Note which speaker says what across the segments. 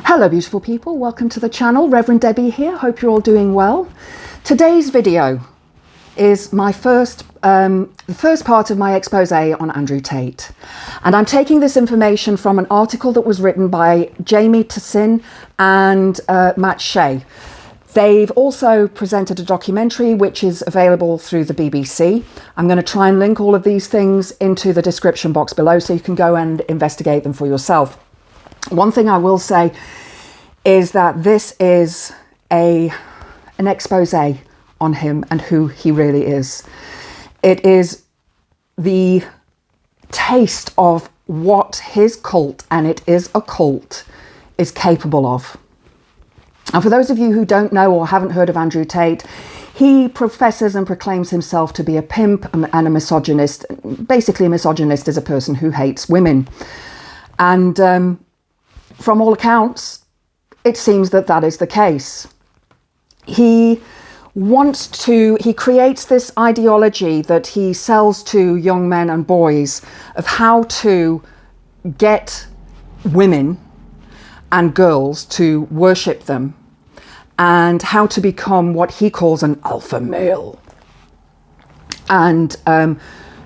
Speaker 1: Hello beautiful people, welcome to the channel. Reverend Debbie here, hope you're all doing well. Today's video is my the first part of my expose on Andrew Tate. And I'm taking this information from an article that was written by Tate and Matt Shea. They've also presented a documentary which is available through the BBC. I'm going to try and link all of these things into the description box below so you can go and investigate them for yourself. One thing I will say is that this is an expose on him and who he really is. It is the taste of what his cult, and it is a cult, is capable of. And for those of you who don't know or haven't heard of Andrew Tate, he professes and proclaims himself to be a pimp and a misogynist. Basically, a misogynist is a person who hates women. And from all accounts, it seems that that is the case. He creates this ideology that he sells to young men and boys of how to get women and girls to worship them and how to become what he calls an alpha male. And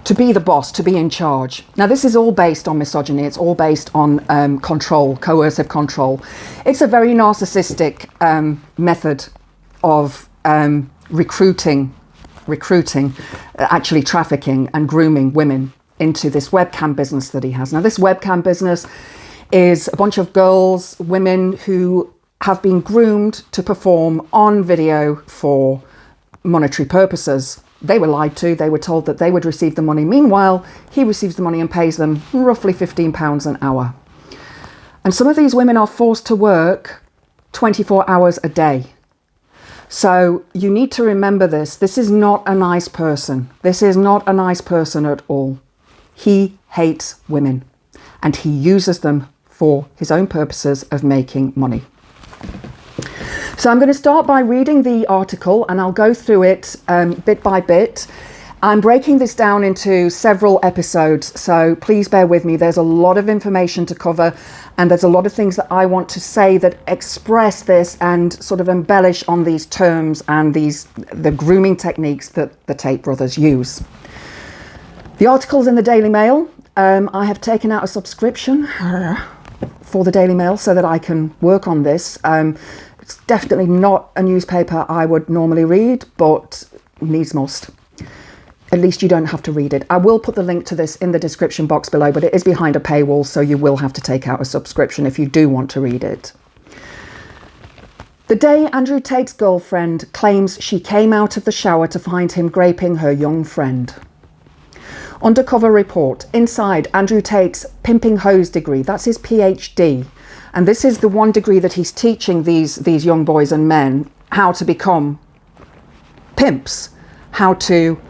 Speaker 1: to be the boss, to be in charge. Now, this is all based on misogyny. It's all based on control, coercive control. It's a very narcissistic method of recruiting, actually trafficking and grooming women into this webcam business that he has. Now, this webcam business is a bunch of girls, women who have been groomed to perform on video for monetary purposes. They were lied to. They were told that they would receive the money. Meanwhile, he receives the money and pays them roughly £15 an hour. And some of these women are forced to work 24 hours a day. So you need to remember this. This is not a nice person. This is not a nice person at all. He hates women and he uses them for his own purposes of making money. So I'm going to start by reading the article and I'll go through it bit by bit. I'm breaking this down into several episodes, so please bear with me. There's a lot of information to cover and there's a lot of things that I want to say that express this and sort of embellish on these terms and the grooming techniques that the Tate brothers use. The article's in the Daily Mail. I have taken out a subscription for the Daily Mail so that I can work on this. It's definitely not a newspaper I would normally read, but needs must. At least you don't have to read it. I will put the link to this in the description box below, but it is behind a paywall, so you will have to take out a subscription if you do want to read it. The day Andrew Tate's girlfriend claims she came out of the shower to find him graping her young friend. Undercover report. Inside Andrew Tate's pimping hose degree, that's his PhD. And this is the one degree that he's teaching these young boys and men how to become pimps, how to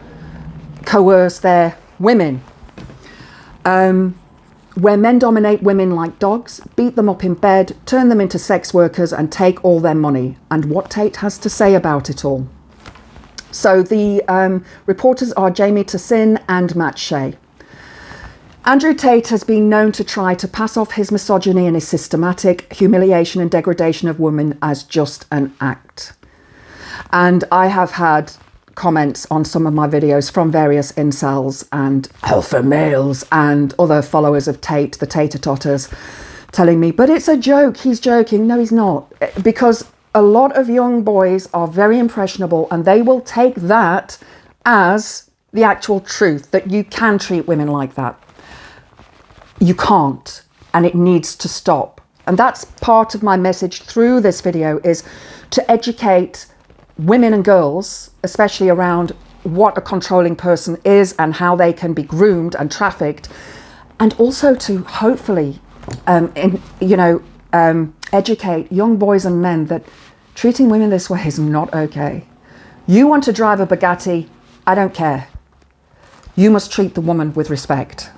Speaker 1: coerce their women. Where men dominate women like dogs, beat them up in bed, turn them into sex workers and take all their money. And what Tate has to say about it all. So the reporters are Tate and Matt Shea. Andrew Tate has been known to try to pass off his misogyny and his systematic humiliation and degradation of women as just an act. And I have had comments on some of my videos from various incels and alpha males and other followers of Tate, the Tater-totters, telling me, but it's a joke, he's joking. No, he's not. Because a lot of young boys are very impressionable and they will take that as the actual truth, that you can treat women like that. You can't, and it needs to stop. And that's part of my message through this video, is to educate women and girls, especially around what a controlling person is and how they can be groomed and trafficked, and also to hopefully, educate young boys and men that treating women this way is not okay. You want to drive a Bugatti, I don't care. You must treat the woman with respect.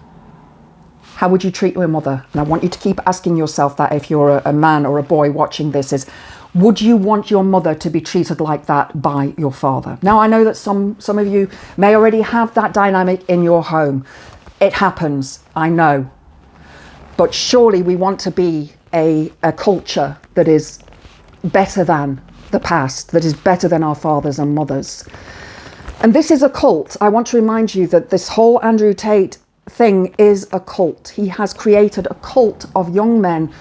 Speaker 1: How would you treat your mother? And I want you to keep asking yourself that if you're a man or a boy watching this, is would you want your mother to be treated like that by your father? Now, I know that some of you may already have that dynamic in your home. It happens, I know. But surely we want to be a culture that is better than the past, that is better than our fathers and mothers. And this is a cult. I want to remind you that this whole Andrew Tate thing is a cult. He has created a cult of young men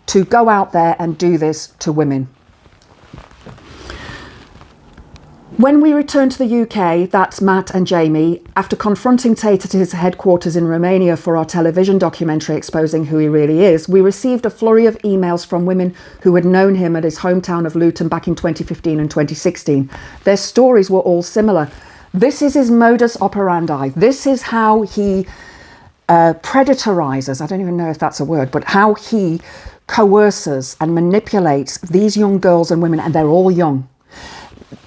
Speaker 1: to go out there and do this to women. When we returned to the UK, that's Matt and Jamie, after confronting Tate at his headquarters in Romania for our television documentary exposing who he really is, we received a flurry of emails from women who had known him at his hometown of Luton back in 2015 and 2016. Their stories were all similar. This is his modus operandi. This is how he predatorizes, I don't even know if that's a word, but how he coerces and manipulates these young girls and women, and they're all young.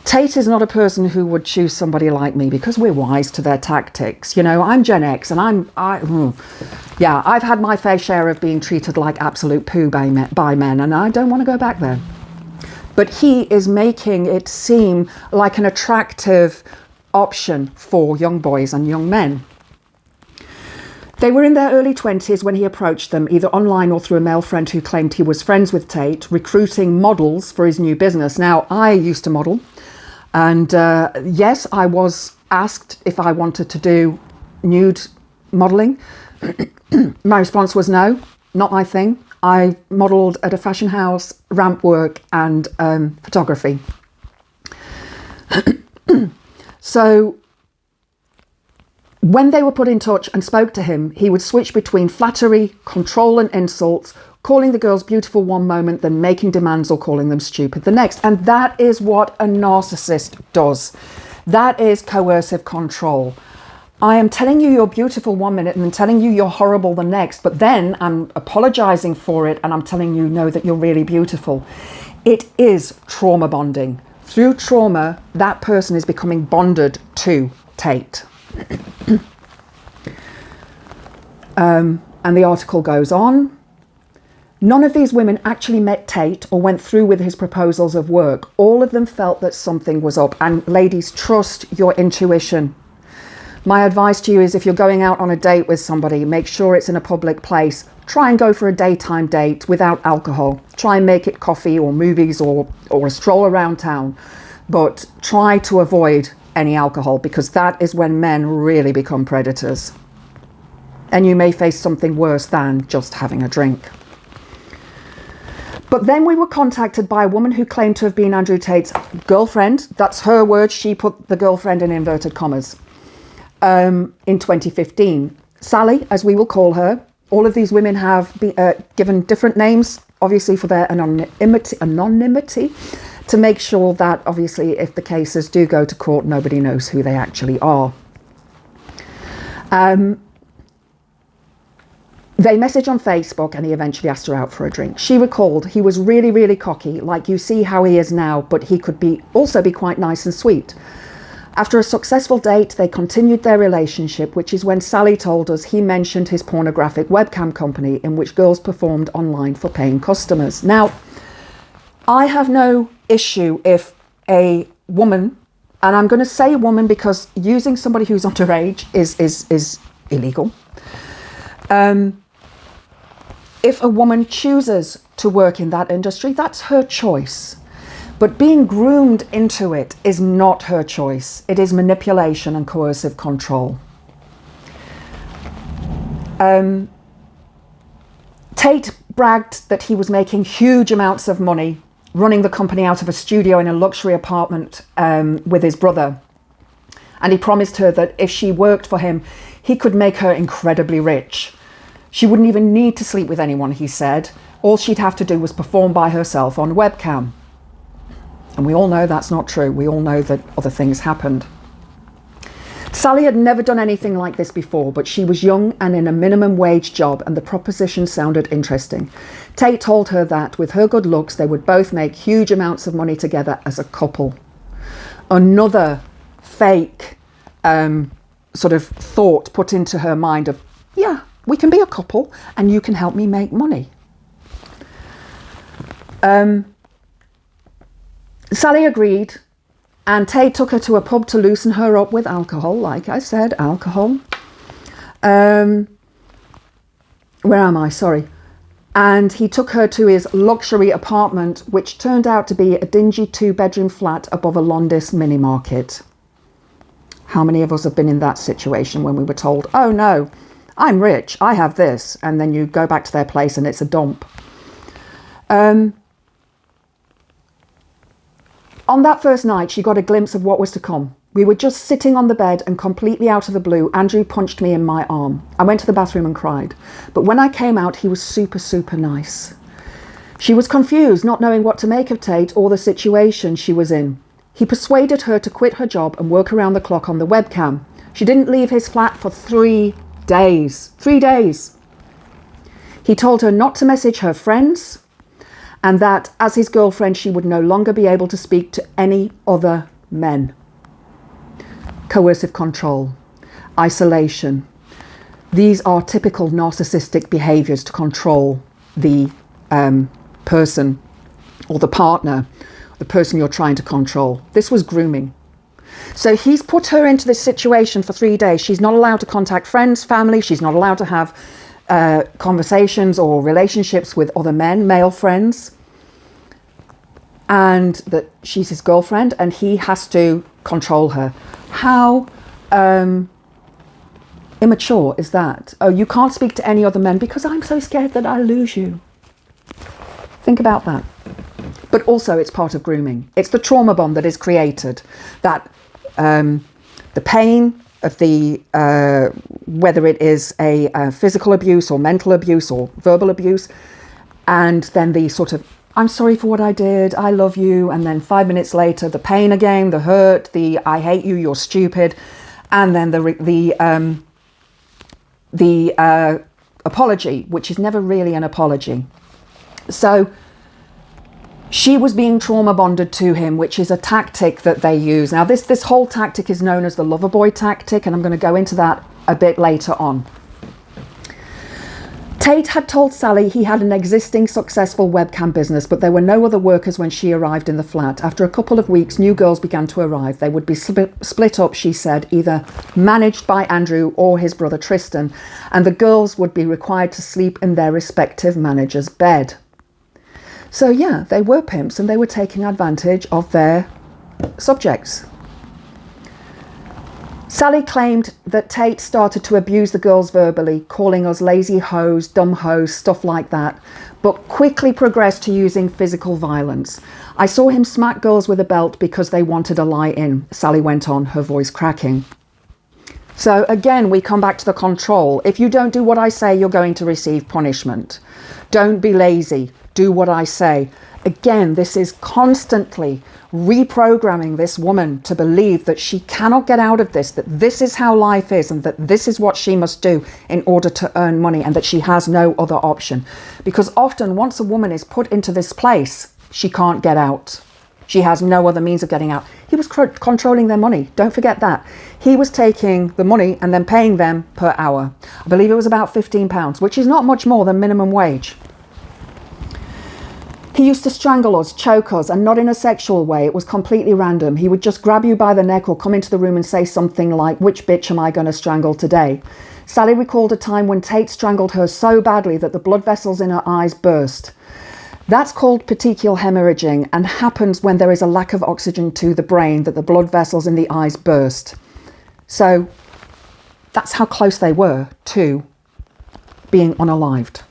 Speaker 1: Tate is not a person who would choose somebody like me because we're wise to their tactics. You know, I'm Gen X and I've had my fair share of being treated like absolute poo by men, and I don't want to go back there. But he is making it seem like an attractive option for young boys and young men. They were in their early 20s when he approached them, either online or through a male friend who claimed he was friends with Tate, recruiting models for his new business. Now, I used to model, and yes, I was asked if I wanted to do nude modelling. My response was no, not my thing. I modelled at a fashion house, ramp work and photography. So when they were put in touch and spoke to him, he would switch between flattery, control and insults, calling the girls beautiful one moment, then making demands or calling them stupid the next. And that is what a narcissist does. That is coercive control. I am telling you you're beautiful one minute and then telling you you're horrible the next, but then I'm apologizing for it and I'm telling you no, that you're really beautiful. It is trauma bonding. Through trauma, that person is becoming bonded to Tate. And the article goes on. None of these women actually met Tate or went through with his proposals of work. All of them felt that something was up. And ladies, trust your intuition. My advice to you is if you're going out on a date with somebody, make sure it's in a public place. Try and go for a daytime date without alcohol. Try and make it coffee or movies or a stroll around town. But try to avoid any alcohol, because that is when men really become predators. And you may face something worse than just having a drink. But then we were contacted by a woman who claimed to have been Andrew Tate's girlfriend. That's her word. She put the girlfriend in inverted commas. In 2015. Sally, as we will call her. All of these women have been given different names, obviously for their anonymity, to make sure that, obviously, if the cases do go to court, nobody knows who they actually are. They messaged on Facebook and he eventually asked her out for a drink. She recalled he was really, really cocky, like you see how he is now, but he could also be quite nice and sweet. After a successful date, they continued their relationship, which is when Sally told us he mentioned his pornographic webcam company in which girls performed online for paying customers. Now, I have no issue if a woman, and I'm going to say woman because using somebody who's underage is illegal. If a woman chooses to work in that industry, that's her choice. But being groomed into it is not her choice. It is manipulation and coercive control. Tate bragged that he was making huge amounts of money running the company out of a studio in a luxury apartment with his brother. And he promised her that if she worked for him, he could make her incredibly rich. She wouldn't even need to sleep with anyone, he said. All she'd have to do was perform by herself on webcam. And we all know that's not true. We all know that other things happened. Sally had never done anything like this before, but she was young and in a minimum wage job, and the proposition sounded interesting. Tate told her that with her good looks, they would both make huge amounts of money together as a couple. Another fake sort of thought put into her mind of, yeah, we can be a couple and you can help me make money. Sally agreed, and Tate took her to a pub to loosen her up with alcohol. Like I said, alcohol. Where am I? Sorry. And he took her to his luxury apartment, which turned out to be a dingy 2-bedroom flat above a Londis mini market. How many of us have been in that situation when we were told, oh no, I'm rich, I have this, and then you go back to their place and it's a dump. On that first night, she got a glimpse of what was to come. We were just sitting on the bed and completely out of the blue, Andrew punched me in my arm. I went to the bathroom and cried. But when I came out, he was super, super nice. She was confused, not knowing what to make of Tate or the situation she was in. He persuaded her to quit her job and work around the clock on the webcam. She didn't leave his flat for 3 days. 3 days. He told her not to message her friends and that as his girlfriend, she would no longer be able to speak to any other men. Coercive control, isolation. These are typical narcissistic behaviors to control the person or the partner, the person you're trying to control. This was grooming. So he's put her into this situation for 3 days. She's not allowed to contact friends, family. She's not allowed to have conversations or relationships with other men, male friends. And that she's his girlfriend and he has to control her. How immature is that? Oh, you can't speak to any other men because I'm so scared that I'll lose you. Think about that. But also it's part of grooming. It's the trauma bond that is created. That the pain of the, whether it is a physical abuse or mental abuse or verbal abuse, and then the sort of, I'm sorry for what I did, I love you, and then 5 minutes later, the pain again, the hurt, the I hate you, you're stupid, and then the apology, which is never really an apology. So she was being trauma bonded to him, which is a tactic that they use. Now, this whole tactic is known as the lover boy tactic, and I'm going to go into that a bit later on. Tate had told Sally he had an existing successful webcam business, but there were no other workers when she arrived in the flat. After a couple of weeks, new girls began to arrive. They would be split up, she said, either managed by Andrew or his brother Tristan, and the girls would be required to sleep in their respective manager's bed. So yeah, they were pimps and they were taking advantage of their subjects. Sally claimed that Tate started to abuse the girls verbally, calling us lazy hoes, dumb hoes, stuff like that, but quickly progressed to using physical violence. I saw him smack girls with a belt because they wanted a lie in, Sally went on, her voice cracking. So again, we come back to the control. If you don't do what I say, you're going to receive punishment. Don't be lazy. Do what I say. Again, this is constantly reprogramming this woman to believe that she cannot get out of this, that this is how life is and that this is what she must do in order to earn money and that she has no other option. Because often once a woman is put into this place, she can't get out. She has no other means of getting out. He was controlling their money. Don't forget that. He was taking the money and then paying them per hour. I believe it was about £15, which is not much more than minimum wage. He used to strangle us, choke us, and not in a sexual way. It was completely random. He would just grab you by the neck or come into the room and say something like, which bitch am I going to strangle today? Sally recalled a time when Tate strangled her so badly that the blood vessels in her eyes burst. That's called petechial hemorrhaging and happens when there is a lack of oxygen to the brain, that the blood vessels in the eyes burst. So that's how close they were to being unalived.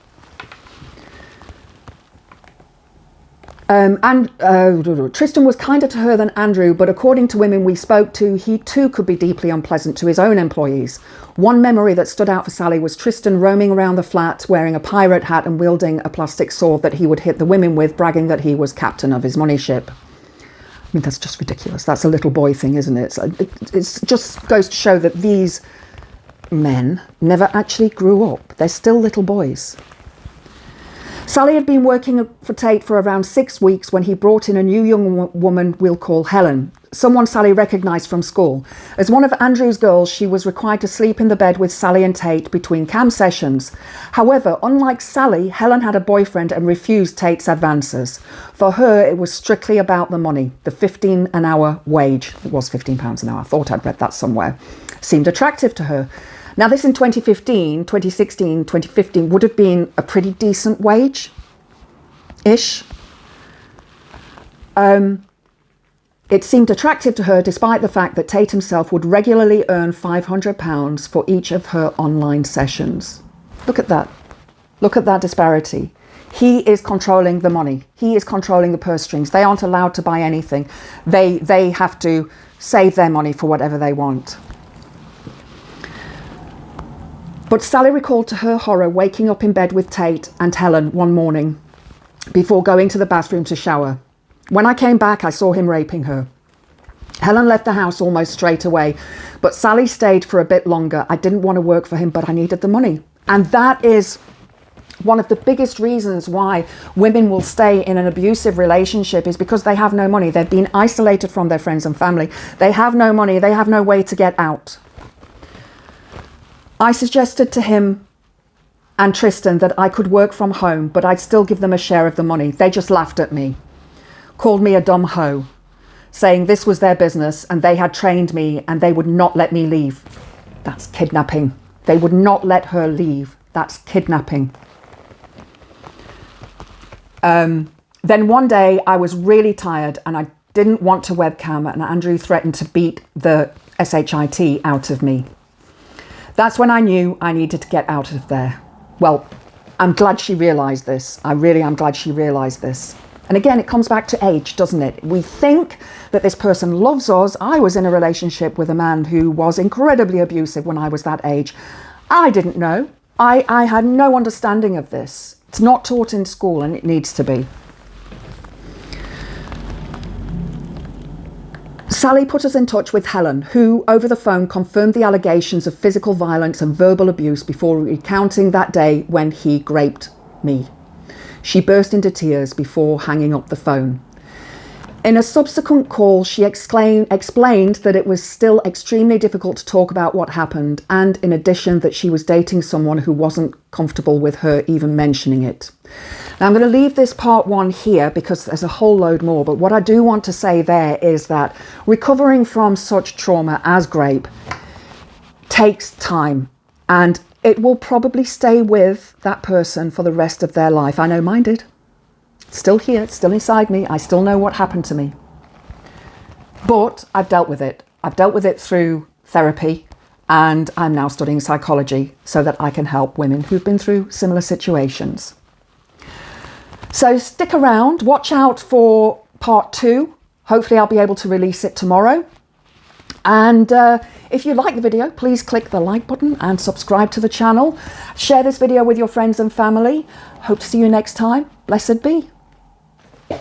Speaker 1: Tristan was kinder to her than Andrew, but according to women we spoke to, he too could be deeply unpleasant to his own employees. One memory that stood out for Sally was Tristan roaming around the flat wearing a pirate hat and wielding a plastic sword that he would hit the women with, bragging that he was captain of his money ship. I mean, that's just ridiculous. That's a little boy thing, isn't it? It just goes to show that these men never actually grew up. They're still little boys. Sally had been working for Tate for around 6 weeks when he brought in a new young woman we'll call Helen, someone Sally recognised from school. As one of Andrew's girls, she was required to sleep in the bed with Sally and Tate between cam sessions. However, unlike Sally, Helen had a boyfriend and refused Tate's advances. For her, it was strictly about the money. The 15 an hour wage, it was £15 an hour, I thought I'd read that somewhere, seemed attractive to her. Now this in 2015, 2016, 2015 would have been a pretty decent wage-ish. It seemed attractive to her despite the fact that Tate himself would regularly earn £500 for each of her online sessions. Look at that. Look at that disparity. He is controlling the money. He is controlling the purse strings. They aren't allowed to buy anything. They have to save their money for whatever they want. But Sally recalled to her horror waking up in bed with Tate and Helen one morning before going to the bathroom to shower. When I came back, I saw him raping her. Helen left the house almost straight away, but Sally stayed for a bit longer. I didn't want to work for him, but I needed the money. And that is one of the biggest reasons why women will stay in an abusive relationship, is because they have no money. They've been isolated from their friends and family. They have no money. They have no way to get out. I suggested to him and Tristan that I could work from home, but I'd still give them a share of the money. They just laughed at me, called me a dumb hoe, saying this was their business and they had trained me and they would not let me leave. That's kidnapping. They would not let her leave. That's kidnapping. Then one day I was really tired and I didn't want to webcam, and Andrew threatened to beat the shit out of me. That's when I knew I needed to get out of there. Well, I'm glad she realised this. I really am glad she realised this. And again, it comes back to age, doesn't it? We think that this person loves us. I was in a relationship with a man who was incredibly abusive when I was that age. I didn't know. I had no understanding of this. It's not taught in school and it needs to be. Sally put us in touch with Helen, who over the phone confirmed the allegations of physical violence and verbal abuse before recounting that day when he raped me. She burst into tears before hanging up the phone. In a subsequent call, she explained that it was still extremely difficult to talk about what happened, and in addition that she was dating someone who wasn't comfortable with her even mentioning it. Now I'm going to leave this part one here because there's a whole load more, but what I do want to say there is that recovering from such trauma as rape takes time, and it will probably stay with that person for the rest of their life. I know mine did. It's still here, it's still inside me. I still know what happened to me. But I've dealt with it. I've dealt with it through therapy, and I'm now studying psychology so that I can help women who've been through similar situations. So stick around, watch out for part 2. Hopefully I'll be able to release it tomorrow. And if you like the video, please click the like button and subscribe to the channel. Share this video with your friends and family. Hope to see you next time. Blessed be.